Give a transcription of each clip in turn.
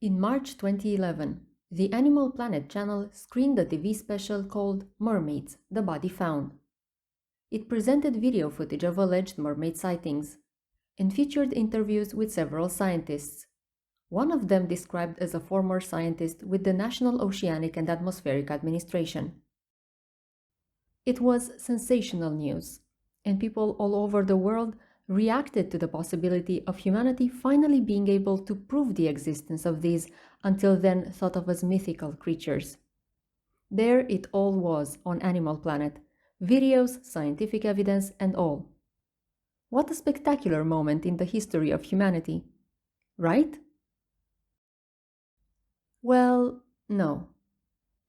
In March 2011, the Animal Planet channel screened a TV special called Mermaids, The Body Found. It presented video footage of alleged mermaid sightings and featured interviews with several scientists. One of them described as a former scientist with the National Oceanic and Atmospheric Administration. It was sensational news, and people all over the world reacted to the possibility of humanity finally being able to prove the existence of these until then thought of as mythical creatures. There it all was on Animal Planet, videos, scientific evidence, and all. What a spectacular moment in the history of humanity, right? Well, no.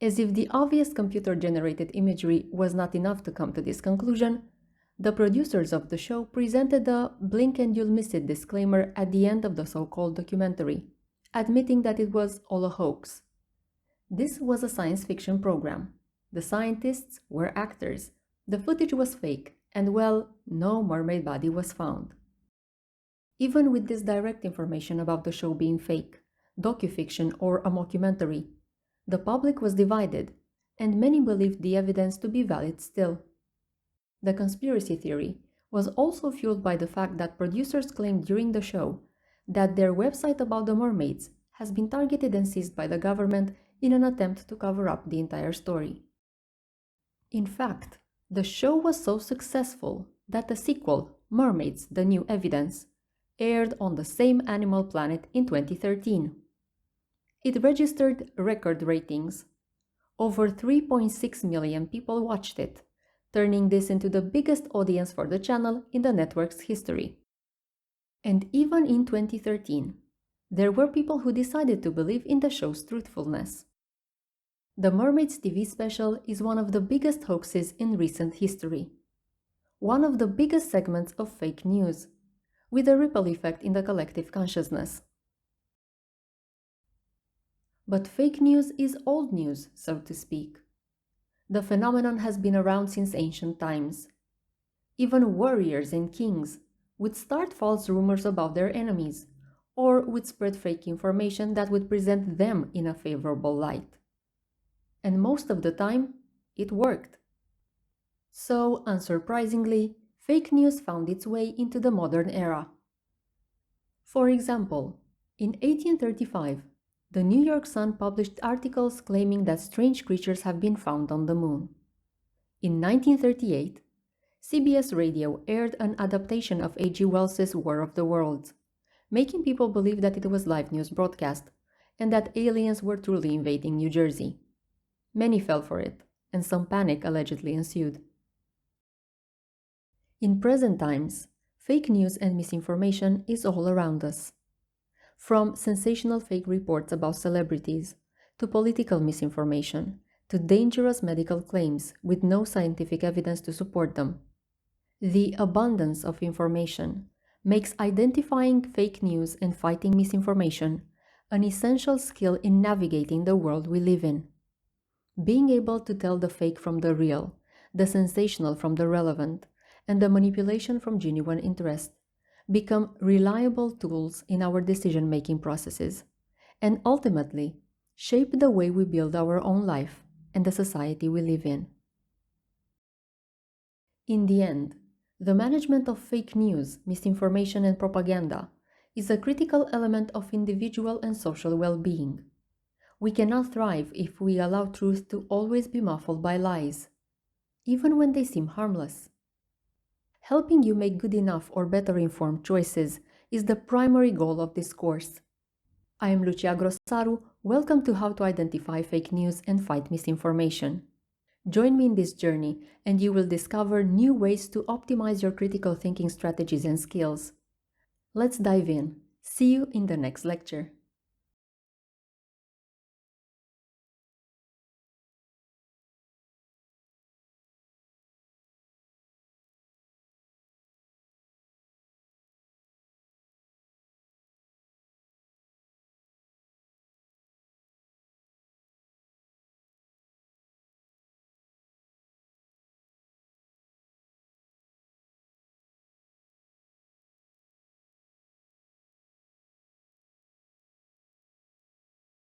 As if the obvious computer-generated imagery was not enough to come to this conclusion, the producers of the show presented a blink and you'll miss it disclaimer at the end of the so-called documentary, admitting that it was all a hoax. This was a science fiction program. The scientists were actors. The footage was fake, and well, no mermaid body was found. Even with this direct information about the show being fake, docufiction, or a mockumentary, the public was divided, and many believed the evidence to be valid still. The conspiracy theory was also fueled by the fact that producers claimed during the show that their website about the mermaids has been targeted and seized by the government in an attempt to cover up the entire story. In fact, the show was so successful that a sequel, Mermaids: The New Evidence, aired on the same Animal Planet in 2013. It registered record ratings. Over 3.6 million people watched it, turning this into the biggest audience for the channel in the network's history. And even in 2013, there were people who decided to believe in the show's truthfulness. The Mermaids TV special is one of the biggest hoaxes in recent history. One of the biggest segments of fake news, with a ripple effect in the collective consciousness. But fake news is old news, so to speak. The phenomenon has been around since ancient times. Even warriors and kings would start false rumors about their enemies, or would spread fake information that would present them in a favorable light. And most of the time, it worked. So, unsurprisingly, fake news found its way into the modern era. For example, in 1835, the New York Sun published articles claiming that strange creatures have been found on the moon. In 1938, CBS Radio aired an adaptation of H.G. Wells's War of the Worlds, making people believe that it was live news broadcast and that aliens were truly invading New Jersey. Many fell for it, and some panic allegedly ensued. In present times, fake news and misinformation is all around us. From sensational fake reports about celebrities, to political misinformation, to dangerous medical claims with no scientific evidence to support them. The abundance of information makes identifying fake news and fighting misinformation an essential skill in navigating the world we live in. Being able to tell the fake from the real, the sensational from the relevant, and the manipulation from genuine interest become reliable tools in our decision-making processes, and ultimately shape the way we build our own life and the society we live in. In the end, the management of fake news, misinformation, and propaganda is a critical element of individual and social well-being. We cannot thrive if we allow truth to always be muffled by lies, even when they seem harmless. Helping you make good enough or better informed choices is the primary goal of this course. I am Lucia Grosaru. Welcome to How to Identify Fake News and Fight Misinformation. Join me in this journey and you will discover new ways to optimize your critical thinking strategies and skills. Let's dive in. See you in the next lecture.